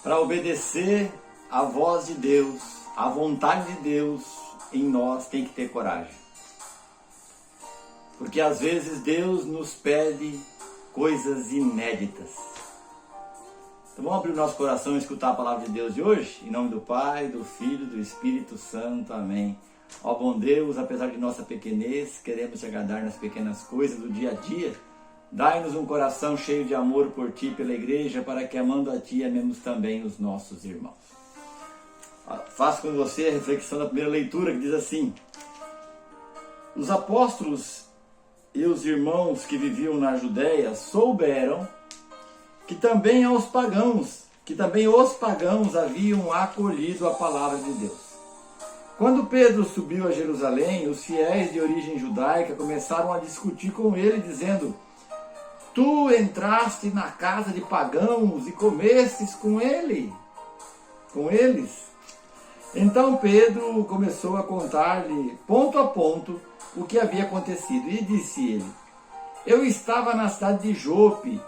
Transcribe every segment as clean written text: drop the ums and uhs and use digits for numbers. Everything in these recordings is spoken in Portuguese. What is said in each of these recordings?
para obedecer à voz de Deus, à vontade de Deus em nós, tem que ter coragem. Porque às vezes Deus nos pede coisas inéditas. Então vamos abrir o nosso coração e escutar a palavra de Deus de hoje? Em nome do Pai, do Filho, do Espírito Santo. Amém. Ó bom Deus, apesar de nossa pequenez, queremos te agradar nas pequenas coisas do dia a dia. Dai-nos um coração cheio de amor por Ti e pela igreja, para que amando a Ti, amemos também os nossos irmãos. Faço com você a reflexão da primeira leitura, que diz assim: os apóstolos e os irmãos que viviam na Judéia souberam que também os pagãos haviam acolhido a palavra de Deus. Quando Pedro subiu a Jerusalém, os fiéis de origem judaica começaram a discutir com ele, dizendo: tu entraste na casa de pagãos e comestes com eles. Então Pedro começou a contar-lhe, ponto a ponto, o que havia acontecido. E disse ele: eu estava na cidade de Jope.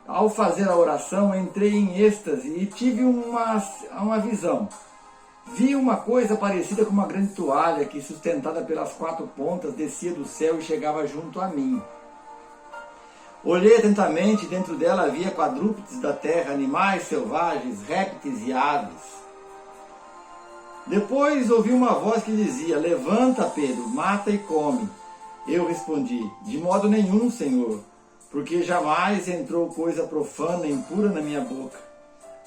Ao fazer a oração, entrei em êxtase e tive uma visão. Vi uma coisa parecida com uma grande toalha que, sustentada pelas quatro pontas, descia do céu e chegava junto a mim. Olhei atentamente, dentro dela havia quadrúpedes da terra, animais selvagens, répteis e aves. Depois ouvi uma voz que dizia: levanta, Pedro, mata e come. Eu respondi: de modo nenhum, Senhor, porque jamais entrou coisa profana e impura na minha boca.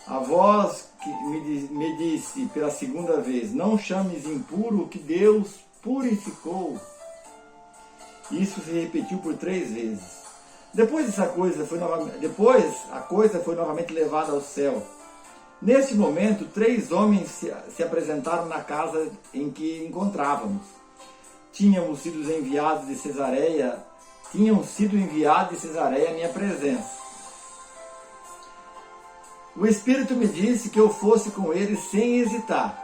A voz que me disse pela segunda vez: não chames impuro o que Deus purificou. Isso se repetiu por 3 vezes. Depois a coisa foi novamente levada ao céu. Neste momento, 3 homens se apresentaram na casa em que encontrávamos. Tinham sido enviados de Cesareia à minha presença. O Espírito me disse que eu fosse com eles sem hesitar.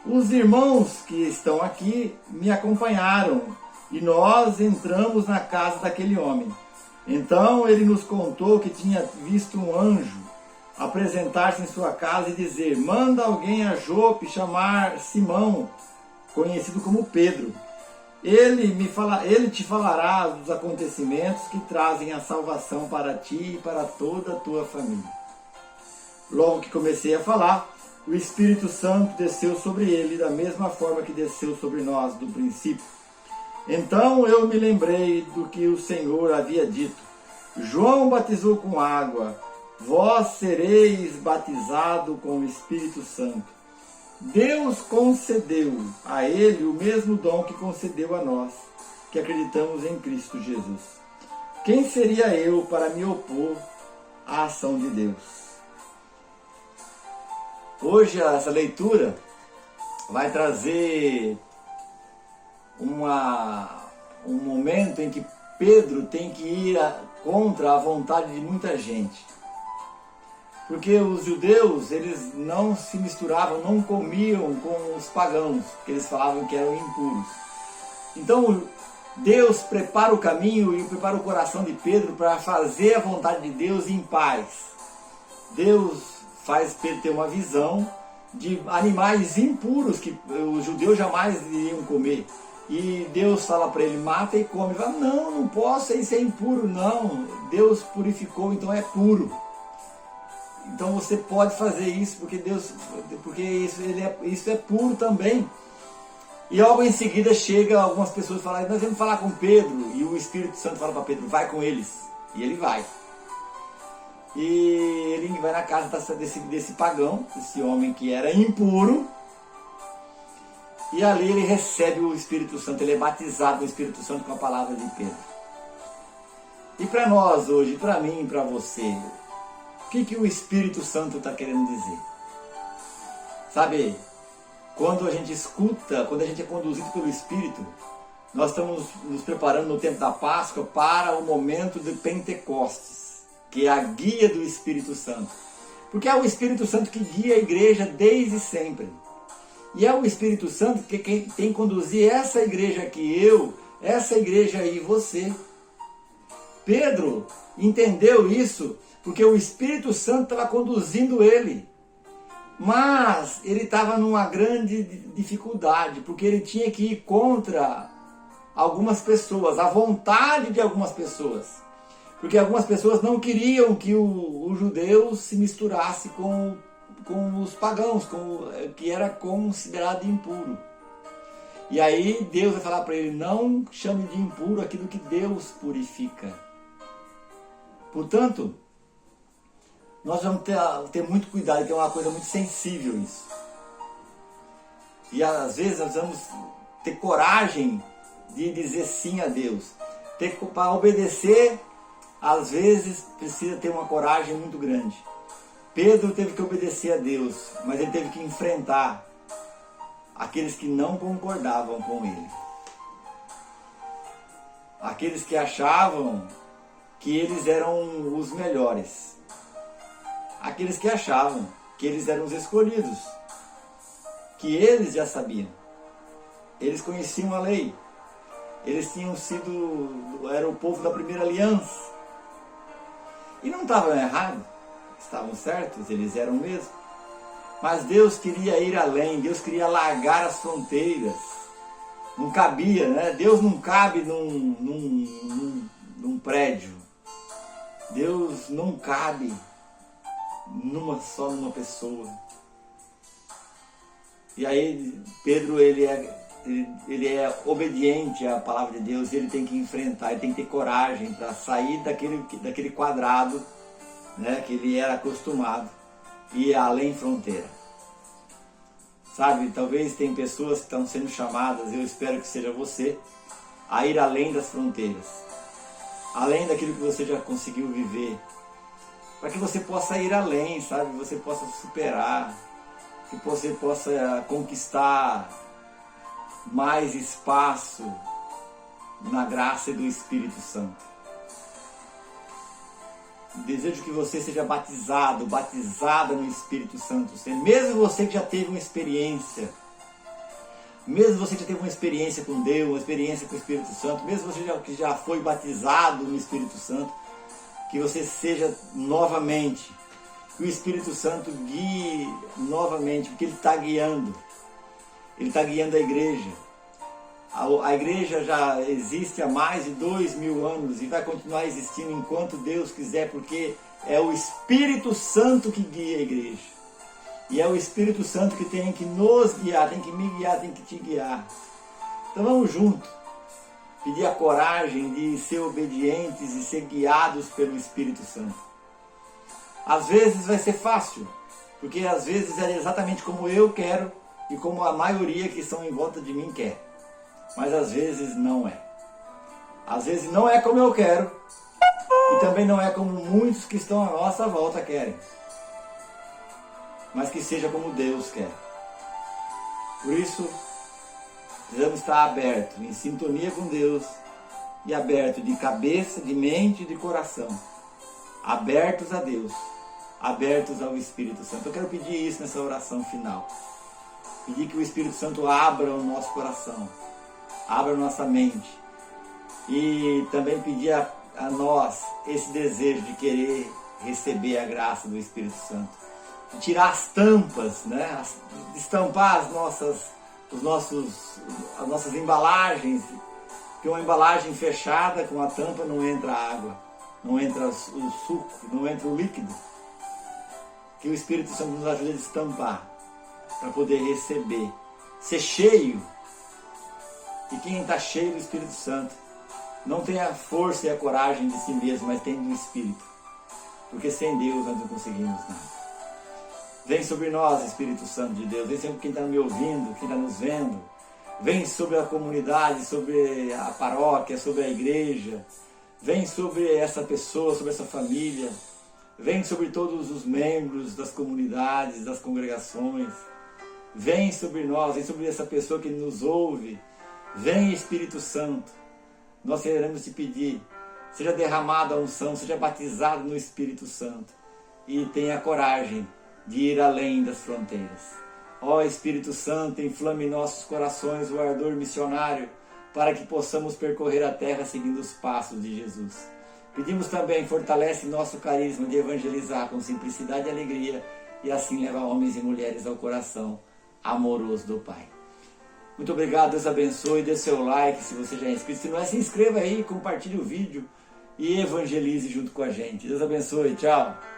Os irmãos que estão aqui me acompanharam e nós entramos na casa daquele homem. Então ele nos contou que tinha visto um anjo apresentar-se em sua casa e dizer: manda alguém a Jope chamar Simão, conhecido como Pedro. Ele te falará dos acontecimentos que trazem a salvação para ti e para toda a tua família. Logo que comecei a falar, o Espírito Santo desceu sobre ele da mesma forma que desceu sobre nós do princípio. Então eu me lembrei do que o Senhor havia dito: João batizou com água, vós sereis batizado com o Espírito Santo. Deus concedeu a ele o mesmo dom que concedeu a nós, que acreditamos em Cristo Jesus. Quem seria eu para me opor à ação de Deus? Hoje essa leitura vai trazer um momento em que Pedro tem que ir contra a vontade de muita gente. Porque os judeus, eles não se misturavam, não comiam com os pagãos, que eles falavam que eram impuros. Então Deus prepara o caminho e prepara o coração de Pedro para fazer a vontade de Deus em paz. Deus faz Pedro ter uma visão de animais impuros que os judeus jamais iriam comer. E Deus fala para ele: mata e come. Ele fala: não posso, isso é impuro. Não, Deus purificou, então é puro. Então você pode fazer isso porque isso é puro também. E logo em seguida chega algumas pessoas e falam: nós vamos falar com Pedro. E o Espírito Santo fala para Pedro: vai com eles. E ele vai. E ele vai na casa desse pagão, desse homem que era impuro. E ali ele recebe o Espírito Santo, ele é batizado no Espírito Santo com a palavra de Pedro. E para nós hoje, para mim e para você, o que o Espírito Santo está querendo dizer? Sabe, quando a gente escuta, quando a gente é conduzido pelo Espírito, nós estamos nos preparando no tempo da Páscoa para o momento de Pentecostes, que é a guia do Espírito Santo. Porque é o Espírito Santo que guia a igreja desde sempre. E é o Espírito Santo que tem que conduzir essa igreja aqui, essa igreja aí, você. Pedro entendeu isso porque o Espírito Santo estava conduzindo ele. Mas ele estava numa grande dificuldade, porque ele tinha que ir contra algumas pessoas, a vontade de algumas pessoas. Porque algumas pessoas não queriam que o judeu se misturasse com os pagãos, que era considerado impuro. E aí Deus vai falar para ele, não chame de impuro aquilo que Deus purifica. Portanto, nós vamos ter muito cuidado, que é uma coisa muito sensível isso. E às vezes nós vamos ter coragem de dizer sim a Deus. Para obedecer, às vezes precisa ter uma coragem muito grande. Pedro teve que obedecer a Deus, mas ele teve que enfrentar aqueles que não concordavam com ele. Aqueles que achavam que eles eram os melhores. Aqueles que achavam que eles eram os escolhidos. Que eles já sabiam. Eles conheciam a lei. Eles tinham sido, era o povo da primeira aliança. E não estavam errados. Estavam certos, eles eram mesmo. Mas Deus queria ir além, Deus queria largar as fronteiras. Não cabia, né? Deus não cabe num prédio. Deus não cabe só numa pessoa. E aí Pedro, ele é obediente à palavra de Deus, ele tem que enfrentar, ele tem que ter coragem para sair daquele quadrado, né, que ele era acostumado, e ir além fronteira. Sabe, talvez tem pessoas que estão sendo chamadas, eu espero que seja você, a ir além das fronteiras, além daquilo que você já conseguiu viver, para que você possa ir além, sabe, você possa superar, que você possa conquistar mais espaço na graça do Espírito Santo. Desejo que você seja batizado, batizada no Espírito Santo. Mesmo você que já teve uma experiência, mesmo você que já teve uma experiência com Deus, uma experiência com o Espírito Santo, mesmo você que já foi batizado no Espírito Santo, que você seja novamente, que o Espírito Santo guie novamente, porque Ele está guiando. Ele está guiando a igreja. A igreja já existe há mais de 2000 anos e vai continuar existindo enquanto Deus quiser, porque é o Espírito Santo que guia a igreja. E é o Espírito Santo que tem que nos guiar, tem que me guiar, tem que te guiar. Então vamos juntos, pedir a coragem de ser obedientes e ser guiados pelo Espírito Santo. Às vezes vai ser fácil, porque às vezes é exatamente como eu quero e como a maioria que estão em volta de mim quer. Mas às vezes não é. Às vezes não é como eu quero e também não é como muitos que estão à nossa volta querem. Mas que seja como Deus quer. Por isso, precisamos estar abertos, em sintonia com Deus e abertos de cabeça, de mente e de coração. Abertos a Deus, abertos ao Espírito Santo. Eu quero pedir isso nessa oração final. Pedir que o Espírito Santo abra o nosso coração, abra a nossa mente. E também pedir a nós esse desejo de querer receber a graça do Espírito Santo. De tirar as tampas, né? Estampar as nossas embalagens. Porque uma embalagem fechada com a tampa não entra água, não entra o suco, não entra o líquido. Que o Espírito Santo nos ajude a estampar, para poder receber, ser cheio. E quem está cheio do Espírito Santo não tem a força e a coragem de si mesmo, mas tem do Espírito. Porque sem Deus nós não conseguimos nada. Vem sobre nós, Espírito Santo de Deus. Vem sobre quem está me ouvindo, quem está nos vendo. Vem sobre a comunidade, sobre a paróquia, sobre a igreja. Vem sobre essa pessoa, sobre essa família. Vem sobre todos os membros das comunidades, das congregações. Vem sobre nós, vem sobre essa pessoa que nos ouve. Vem, Espírito Santo. Nós queremos te pedir, seja derramada a unção, seja batizado no Espírito Santo. E tenha coragem de ir além das fronteiras. Ó Espírito Santo, inflame em nossos corações o ardor missionário, para que possamos percorrer a terra seguindo os passos de Jesus. Pedimos também, fortalece nosso carisma de evangelizar com simplicidade e alegria, e assim levar homens e mulheres ao coração amoroso do Pai. Muito obrigado, Deus abençoe, dê seu like se você já é inscrito. Se não é, se inscreva aí, compartilhe o vídeo e evangelize junto com a gente. Deus abençoe, tchau!